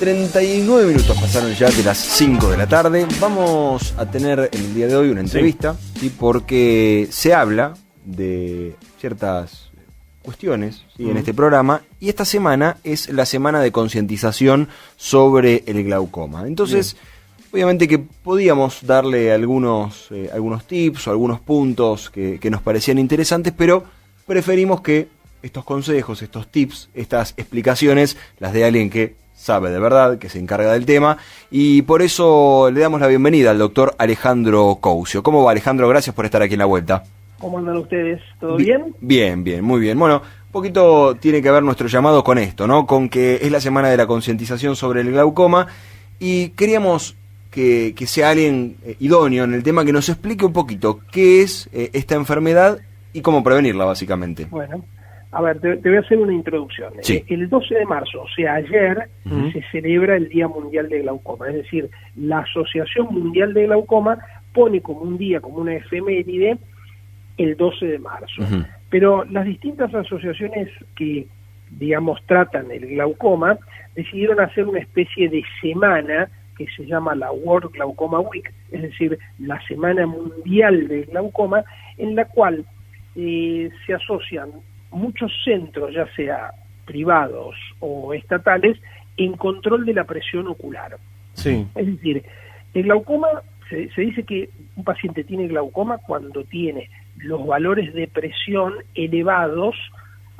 39 minutos pasaron ya de las 5 de la tarde. Vamos a tener en el día de hoy una entrevista, ¿sí? Porque se habla de ciertas cuestiones, ¿sí? En este programa, y esta semana es la semana de concientización sobre el glaucoma. Entonces, obviamente que podíamos darle algunos tips o algunos puntos que nos parecían interesantes, pero preferimos que estos consejos, estos tips, estas explicaciones las dé alguien que sabe de verdad, que se encarga del tema, y por eso le damos la bienvenida al doctor Alejandro Coucio. ¿Cómo va, Alejandro? Gracias por estar aquí en la vuelta. ¿Cómo andan ustedes? ¿Todo bien? Bien, muy bien. Bueno, un poquito tiene que ver nuestro llamado con esto, ¿no? Con que es la semana de la concientización sobre el glaucoma, y queríamos que sea alguien idóneo en el tema que nos explique un poquito qué es esta enfermedad y cómo prevenirla, básicamente. Bueno, a ver, te voy a hacer una introducción. Sí. El 12 de marzo, o sea, ayer, se celebra el Día Mundial de Glaucoma. Es decir, la Asociación Mundial de Glaucoma pone como un día, como una efeméride, el 12 de marzo. Pero las distintas asociaciones que, digamos, tratan el glaucoma, decidieron hacer una especie de semana que se llama la World Glaucoma Week, es decir, la Semana Mundial del Glaucoma, en la cual se asocian muchos centros, ya sea privados o estatales, en control de la presión ocular. Sí. Es decir, el glaucoma, se dice que un paciente tiene glaucoma cuando tiene los valores de presión elevados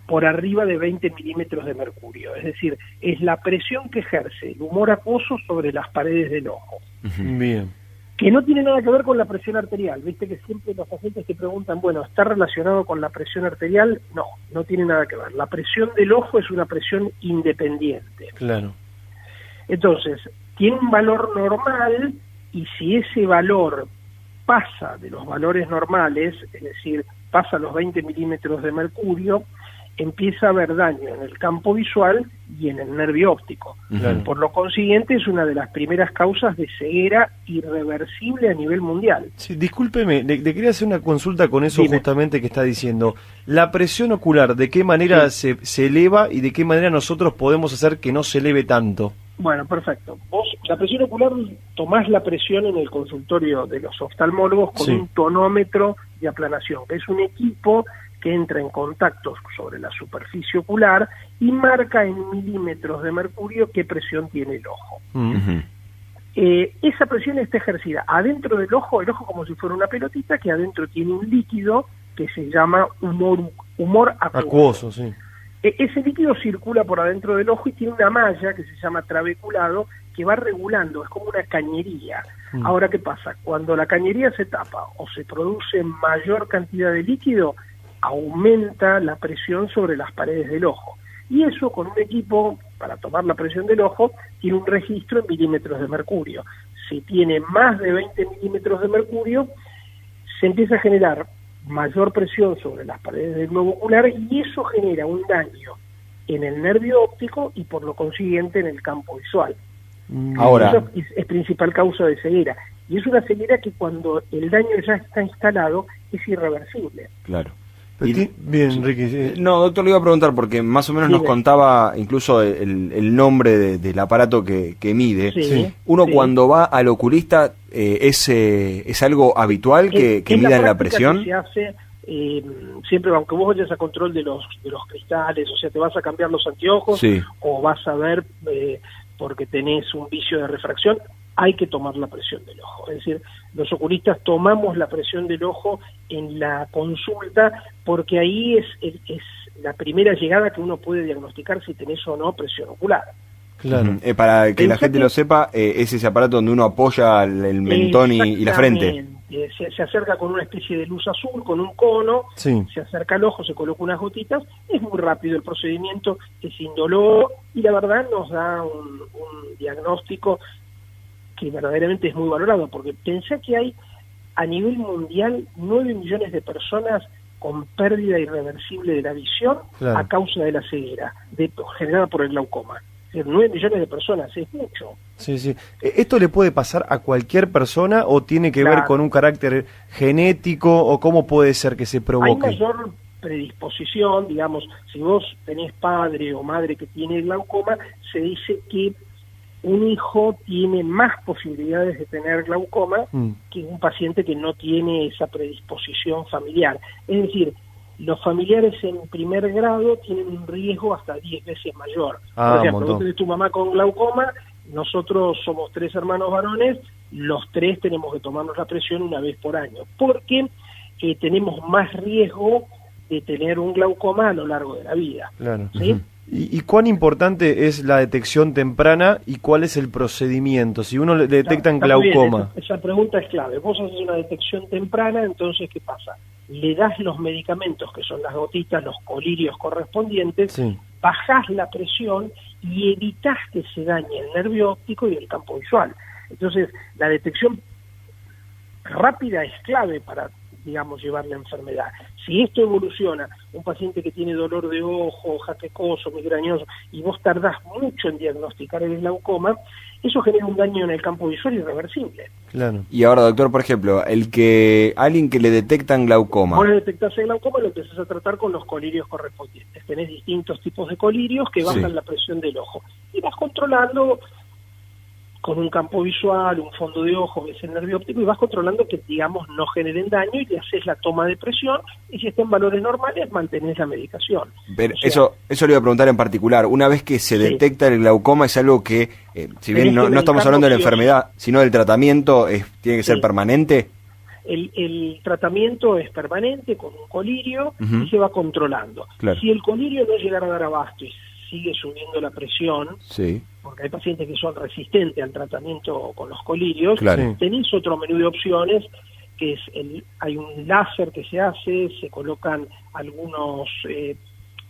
por arriba de 20 milímetros de mercurio. Es decir, es la presión que ejerce el humor acuoso sobre las paredes del ojo. Bien. Que no tiene nada que ver con la presión arterial. Viste que siempre los pacientes te preguntan, bueno, ¿está relacionado con la presión arterial? No, no tiene nada que ver. La presión del ojo es una presión independiente. Claro. Entonces, tiene un valor normal, y si ese valor pasa de los valores normales, es decir, pasa los 20 milímetros de mercurio, empieza a haber daño en el campo visual y en el nervio óptico. Por lo consiguiente, es una de las primeras causas de ceguera irreversible a nivel mundial. Sí, discúlpeme, le quería hacer una consulta con eso. Dime. Justamente que está diciendo. La presión ocular, ¿de qué manera se eleva y de qué manera nosotros podemos hacer que no se eleve tanto? Bueno, perfecto. Vos, la presión ocular, tomás la presión en el consultorio de los oftalmólogos con un tonómetro de aplanación, que es un equipo que entra en contacto sobre la superficie ocular y marca en milímetros de mercurio qué presión tiene el ojo. Esa presión está ejercida adentro del ojo, el ojo como si fuera una pelotita, que adentro tiene un líquido que se llama humor acuoso. Sí. Ese líquido circula por adentro del ojo y tiene una malla que se llama trabeculado que va regulando, es como una cañería. Ahora, ¿qué pasa? Cuando la cañería se tapa o se produce mayor cantidad de líquido, aumenta la presión sobre las paredes del ojo. Y eso, con un equipo para tomar la presión del ojo, tiene un registro en milímetros de mercurio. Si tiene más de 20 milímetros de mercurio, se empieza a generar mayor presión sobre las paredes del globo ocular, y eso genera un daño en el nervio óptico y por lo consiguiente en el campo visual. Ahora, eso es principal causa de ceguera, y es una ceguera que cuando el daño ya está instalado es irreversible. claro. Bien, Enrique. No, doctor, le iba a preguntar porque más o menos nos contaba incluso el nombre del aparato que mide. Uno cuando va al oculista, ¿es algo habitual que midan la presión? Que se hace siempre, aunque vos vayas a control de los cristales, o sea, te vas a cambiar los anteojos o vas a ver porque tenés un vicio de refracción, hay que tomar la presión del ojo. Es decir, los oculistas tomamos la presión del ojo en la consulta porque ahí es la primera llegada que uno puede diagnosticar si tenés o no presión ocular. Claro. Para que la gente lo sepa, es ese aparato donde uno apoya el mentón y la frente. Se acerca con una especie de luz azul, con un cono, se acerca al ojo, se coloca unas gotitas, es muy rápido el procedimiento, es indoloro y la verdad nos da un diagnóstico que verdaderamente es muy valorado, porque pensé que hay a nivel mundial 9 millones de personas con pérdida irreversible de la visión a causa de la ceguera generada por el glaucoma. 9 millones de personas, es mucho. Sí, sí. ¿Esto le puede pasar a cualquier persona o tiene que ver con un carácter genético o cómo puede ser que se provoque? Hay mayor predisposición, digamos, si vos tenés padre o madre que tiene glaucoma, se dice que un hijo tiene más posibilidades de tener glaucoma que un paciente que no tiene esa predisposición familiar. Es decir, los familiares en primer grado tienen un riesgo hasta 10 veces mayor. Por ejemplo, vos tenés tu mamá con glaucoma, nosotros somos 3 hermanos varones, los 3 tenemos que tomarnos la presión una vez por año, porque tenemos más riesgo de tener un glaucoma a lo largo de la vida. Claro. ¿Sí? ¿Y cuán importante es la detección temprana y cuál es el procedimiento? Si uno le detectan glaucoma. Esa pregunta es clave. Vos haces una detección temprana, entonces, ¿qué pasa? Le das los medicamentos, que son las gotitas, los colirios correspondientes, bajás la presión y evitás que se dañe el nervio óptico y el campo visual. Entonces, la detección rápida es clave para, digamos, llevar la enfermedad. Si esto evoluciona, un paciente que tiene dolor de ojo, jaquecoso, migrañoso, y vos tardás mucho en diagnosticar el glaucoma, eso genera un daño en el campo visual irreversible. Claro. Y ahora, doctor, por ejemplo, alguien que le detectan glaucoma. Vos le detectás el glaucoma y lo empezás a tratar con los colirios correspondientes. Tenés distintos tipos de colirios que bajan la presión del ojo. Y vas controlando con un campo visual, un fondo de ojo, ves el nervio óptico, y vas controlando que, digamos, no generen daño, y le haces la toma de presión, y si está en valores normales, mantenés la medicación. Pero eso le iba a preguntar en particular. Una vez que se detecta el glaucoma, es algo que, si bien no estamos hablando de la enfermedad, sino del tratamiento, tiene que ser permanente. El tratamiento es permanente con un colirio y se va controlando. Claro. Si el colirio no llegara a dar abasto y sigue subiendo la presión, porque hay pacientes que son resistentes al tratamiento con los colirios, tenés otro menú de opciones, que es hay un láser que se hace, se colocan algunos,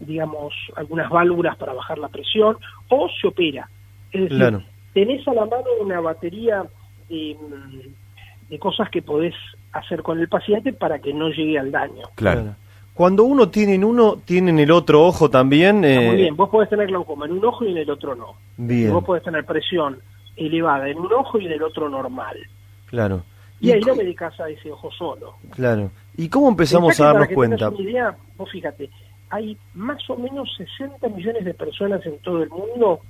digamos, algunas válvulas para bajar la presión, o se opera. Es decir, tenés a la mano una batería de cosas que podés hacer con el paciente para que no llegue al daño. Claro. Cuando uno tiene en uno, ¿tiene en el otro ojo también? Muy bien, vos podés tener glaucoma en un ojo y en el otro no. Bien. Y vos podés tener presión elevada en un ojo y en el otro normal. Claro. Y ahí no medicás a ese ojo solo. Claro. ¿Y cómo empezamos a darnos cuenta? Para que tengas una idea, vos fíjate, hay más o menos 60 millones de personas en todo el mundo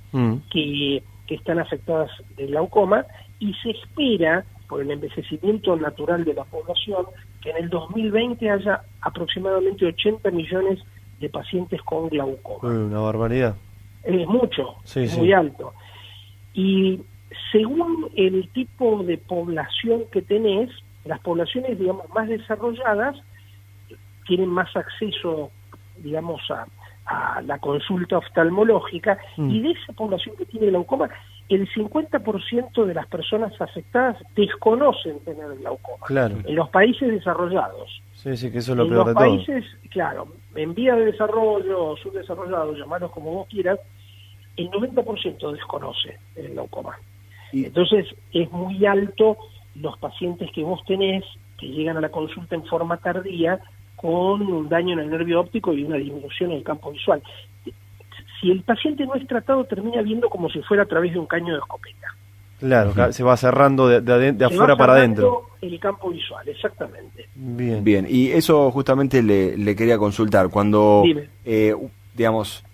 que están afectadas de glaucoma, y se espera, por el envejecimiento natural de la población, que en el 2020 haya aproximadamente 80 millones de pacientes con glaucoma. Una barbaridad. Es mucho, es muy alto. Y según el tipo de población que tenés, las poblaciones, digamos, más desarrolladas tienen más acceso, digamos, a la consulta oftalmológica, y de esa población que tiene glaucoma, el 50% de las personas afectadas desconocen tener glaucoma. Claro. En los países desarrollados. Sí, que eso es lo peor de todo. En los países, claro, en vías de desarrollo, subdesarrollados, llamarlos como vos quieras, el 90% desconoce el glaucoma. Entonces, es muy alto los pacientes que vos tenés, que llegan a la consulta en forma tardía, con un daño en el nervio óptico y una disminución en el campo visual. Si el paciente no es tratado, termina viendo como si fuera a través de un caño de escopeta. Claro, se va cerrando de afuera para adentro. El campo visual, exactamente. Bien, y eso justamente le quería consultar. Cuando, digamos,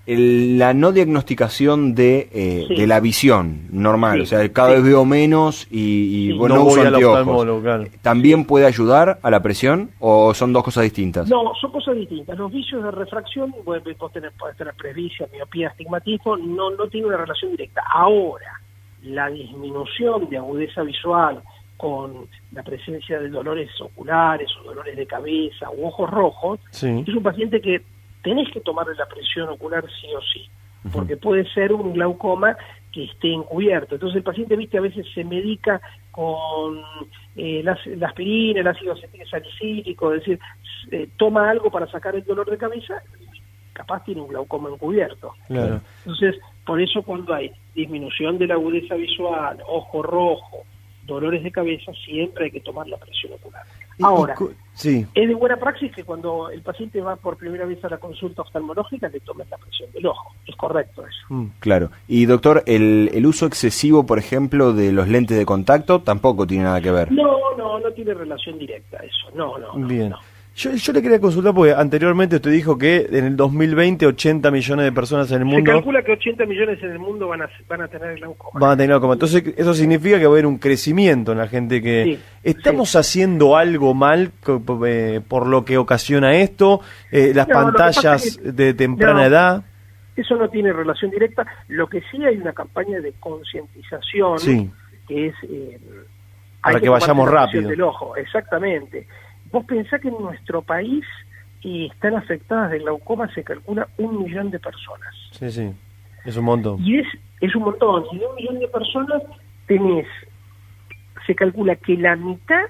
la no diagnosticación de la visión normal, o sea, cada vez veo menos y bueno, no uso anteojos, ¿también puede ayudar a la presión o son dos cosas distintas? No, son cosas distintas. Los vicios de refracción, podés tener presbicia, miopía, astigmatismo, no tiene una relación directa. Ahora, la disminución de agudeza visual con la presencia de dolores oculares o dolores de cabeza u ojos rojos, es un paciente que tenés que tomarle la presión ocular sí o sí, porque puede ser un glaucoma que esté encubierto. Entonces el paciente, viste, a veces se medica con la aspirina, el ácido salicílico, es decir, toma algo para sacar el dolor de cabeza, capaz tiene un glaucoma encubierto. Claro. Entonces, por eso cuando hay disminución de la agudeza visual, ojo rojo, dolores de cabeza, siempre hay que tomar la presión ocular. Ahora, es de buena praxis que cuando el paciente va por primera vez a la consulta oftalmológica le tomen la presión del ojo. Es correcto eso. Claro. Y doctor, el uso excesivo, por ejemplo, de los lentes de contacto tampoco tiene nada que ver. No tiene relación directa eso. No. Bien. Yo le quería consultar porque anteriormente usted dijo que en el 2020 80 millones de personas en el mundo... Se calcula que 80 millones en el mundo van a tener glaucoma. Van a tener glaucoma. Entonces eso significa que va a haber un crecimiento en la gente que... Sí, ¿Estamos haciendo algo mal por lo que ocasiona esto? Las pantallas de temprana edad... Eso no tiene relación directa. Lo que sí hay una campaña de concientización que es... para que vayamos rápido. Del ojo, exactamente. Vos pensás que en nuestro país están afectadas de glaucoma, se calcula 1 millón de personas. Sí, es un montón. Y es un montón. Si de 1 millón de personas se calcula que la mitad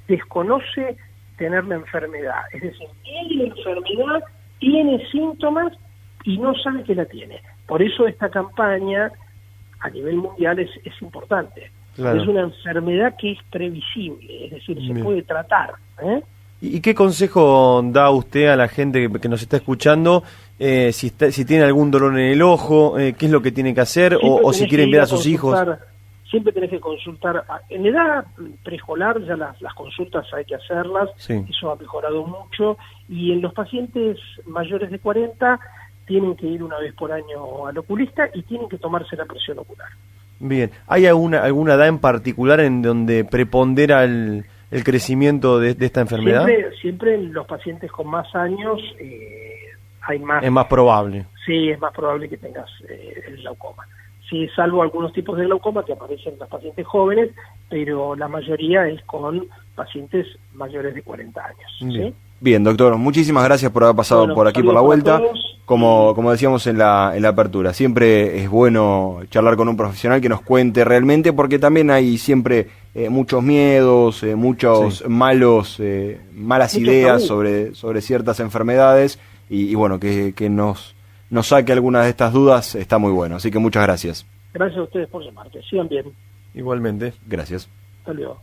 desconoce tener la enfermedad. Es decir, tiene la enfermedad, tiene síntomas y no sabe que la tiene. Por eso esta campaña a nivel mundial es importante. Claro. Es una enfermedad que es previsible, es decir, se puede tratar. ¿Y qué consejo da usted a la gente que nos está escuchando si tiene algún dolor en el ojo, qué es lo que tiene que hacer o si quieren ver a sus hijos? Siempre tenés que consultar. En edad preescolar ya las consultas hay que hacerlas, eso ha mejorado mucho, y en los pacientes mayores de 40 tienen que ir una vez por año al oculista y tienen que tomarse la presión ocular. Bien, ¿hay alguna edad en particular en donde prepondera el crecimiento de esta enfermedad? Siempre en los pacientes con más años hay más... Es más probable. Sí, es más probable que tengas el glaucoma. Sí, salvo algunos tipos de glaucoma que aparecen en los pacientes jóvenes, pero la mayoría es con pacientes mayores de 40 años. Bien. ¿Sí? Bien, doctor, muchísimas gracias por haber pasado por aquí por la vuelta. Como decíamos en la apertura, siempre es bueno charlar con un profesional que nos cuente realmente, porque también hay siempre muchos miedos, malas ideas sobre ciertas enfermedades, y bueno, que nos saque algunas de estas dudas está muy bueno. Así que muchas gracias. Gracias a ustedes por llamarte. Sigan bien. Igualmente. Gracias. Hasta luego.